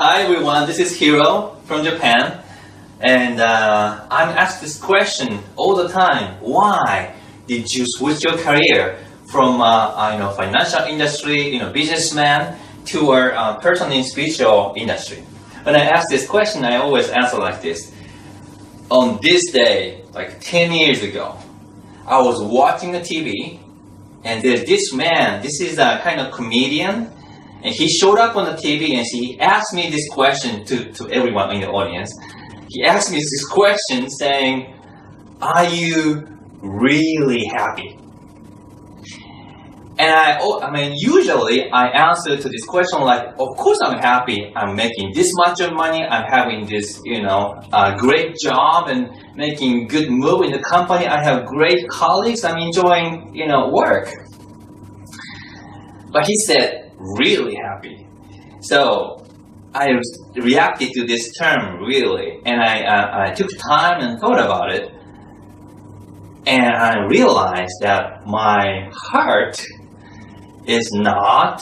Hi everyone, this is Hiro from Japan, and I'm asked this question all the time. Why did you switch your career from financial industry, businessman, to a person in spiritual industry? When I ask this question, I always answer like this. On this day, like 10 years ago, I was watching the TV, and there's this man. This is a kind of comedian. And he showed up on the TV and he asked me this question to everyone in the audience. He asked me this question saying, "Are you really happy?" And usually I answer to this question like, of course I'm happy. I'm making this much of money. I'm having this, great job and making good move in the company. I have great colleagues. I'm enjoying, work. But he said, really happy. So I reacted to this term really, and I took time and thought about it, and I realized that my heart is not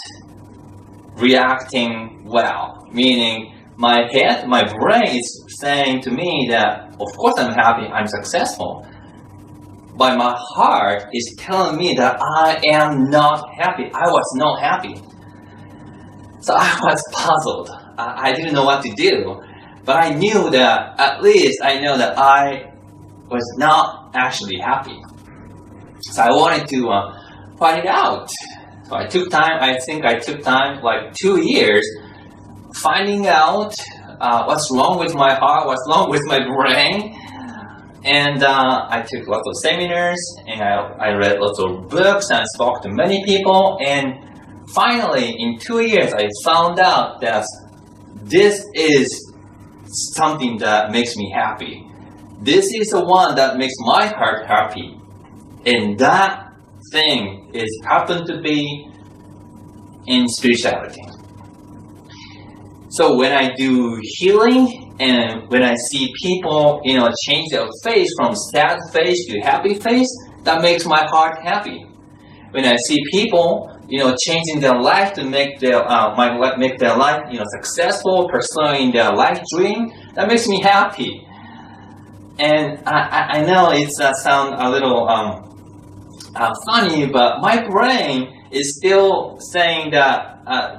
reacting well, meaning my head, my brain is saying to me that of course I'm happy, I'm successful, but my heart is telling me that I am not happy. I was not happy. So I was puzzled. I didn't know what to do, but I knew that at least I know that I was not actually happy. So I wanted to find it out. So I took time. I think I took time, like 2 years, finding out what's wrong with my heart, what's wrong with my brain. And I took lots of seminars, and I read lots of books, and I spoke to many people, and finally, in 2 years, I found out that this is something that makes me happy. This is the one that makes my heart happy. And that thing happened to be in spirituality. So when I do healing and when I see people, change their face from sad face to happy face, that makes my heart happy. When I see people changing their life to make their life, successful, pursuing their life dream, that makes me happy. And I know it sounds a little funny, but my brain is still saying that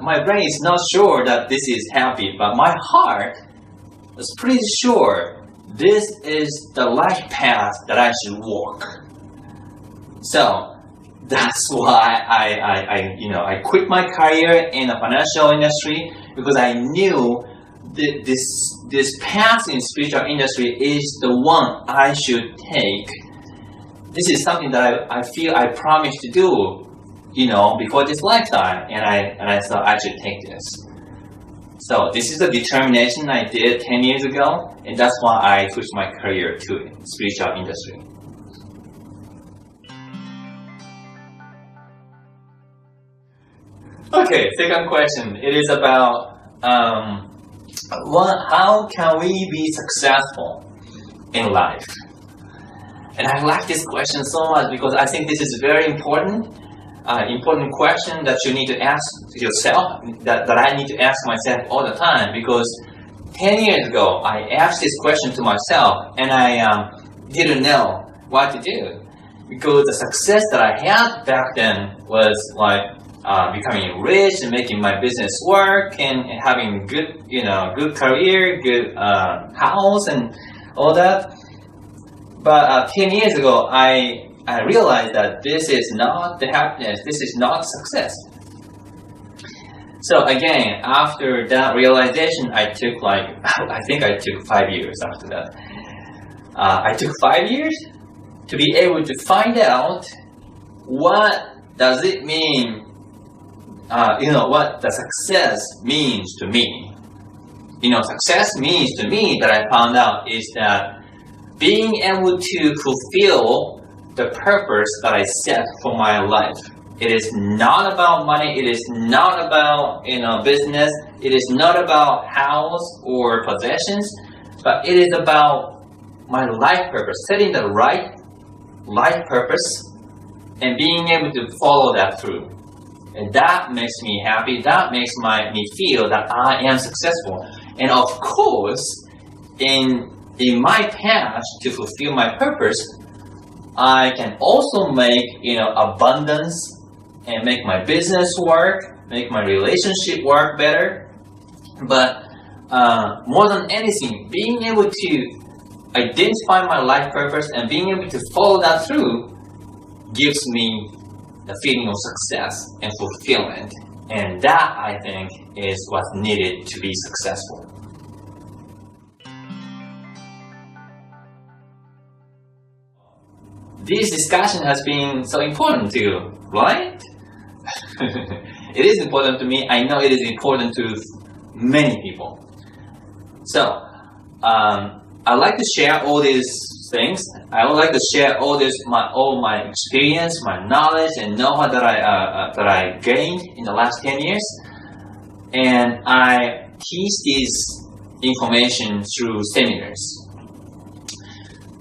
my brain is not sure that this is happy, but my heart is pretty sure this is the life path that I should walk. So that's why I quit my career in the financial industry, because I knew that this path in spiritual industry is the one I should take. This is something that I feel I promised to do, before this lifetime, and I thought I should take this. So this is the determination I did 10 years ago, and that's why I switched my career to spiritual industry. Okay, second question. It is about how can we be successful in life? And I like this question so much because I think this is very important question that you need to ask yourself, that I need to ask myself all the time, because 10 years ago I asked this question to myself and I didn't know what to do, because the success that I had back then was like becoming rich and making my business work and having good career, good house and all that. But 10 years ago, I realized that this is not the happiness, this is not success. So again, after that realization, I took I think I took 5 years after that. I took 5 years to be able to find out what does it mean, what the success means to me. Success means to me, that I found out, is that being able to fulfill the purpose that I set for my life. It is not about money. It is not about business. It is not about house or possessions, but it is about my life purpose, setting the right life purpose and being able to follow that through. And that makes me happy. That makes me feel that I am successful. And of course, in my path to fulfill my purpose, I can also make abundance and make my business work, make my relationship work better. But more than anything, being able to identify my life purpose and being able to follow that through gives me the feeling of success and fulfillment. And that, I think, is what's needed to be successful. This discussion has been so important to you, right? It is important to me. I know it is important to many people. So, I'd like to share all these things. I would like to share all my experience, my knowledge, and know-how that I gained in the last 10 years. And I teach this information through seminars.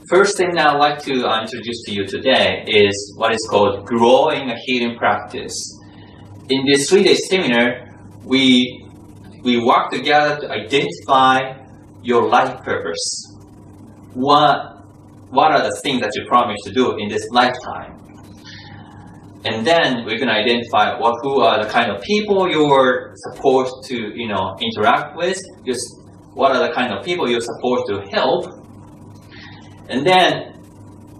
First thing that I'd like to introduce to you today is what is called growing a healing practice. In this 3-day seminar, we work together to identify your life purpose. What are the things that you promise to do in this lifetime? And then we can identify who are the kind of people you're supposed to interact with. What are the kind of people you're supposed to help. And then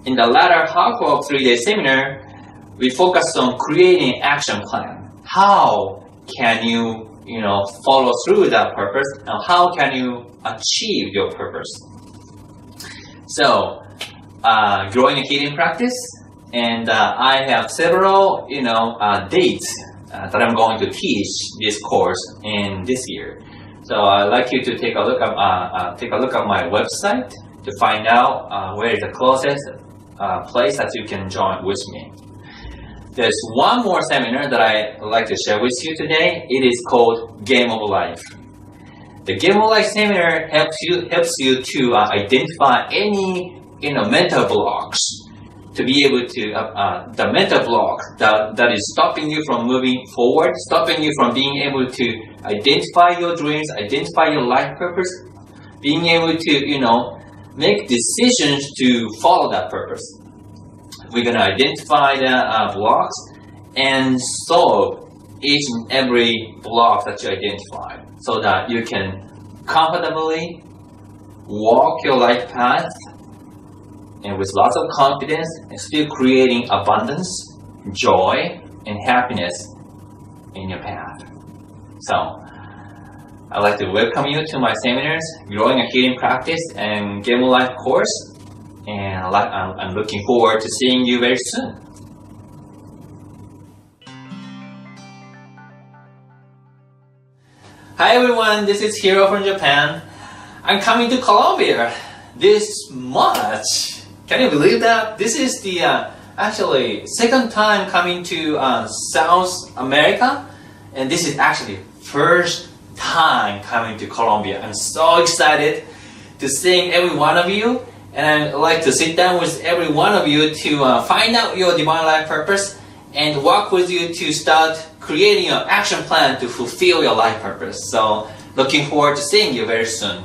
in the latter half of 3-day seminar, we focus on creating an action plan. How can you follow through that purpose, and how can you achieve your purpose? So, growing a healing practice, and I have several dates that I'm going to teach this course in this year. So I'd like you to take a look at my website to find out where is the closest place that you can join with me. There's one more seminar that I'd like to share with you today. It is called Game of Life. The Game of Life seminar helps you to identify any mental blocks, to be able to the mental block that is stopping you from moving forward, stopping you from being able to identify your dreams, identify your life purpose, being able to make decisions to follow that purpose. We're going to identify the blocks and solve each and every block that you identified so that you can comfortably walk your life path and with lots of confidence and still creating abundance, joy, and happiness in your path. So, I'd like to welcome you to my seminars, Growing a Healing Practice and Game of Life course, and I'm looking forward to seeing you very soon. Hi everyone, this is Hiro from Japan. I'm coming to Colombia this March. Can you believe that? This is the actually second time coming to South America, and this is actually first time coming to Colombia. I'm so excited to seeing every one of you, and I'd like to sit down with every one of you to find out your divine life purpose and work with you to start creating an action plan to fulfill your life purpose. So looking forward to seeing you very soon.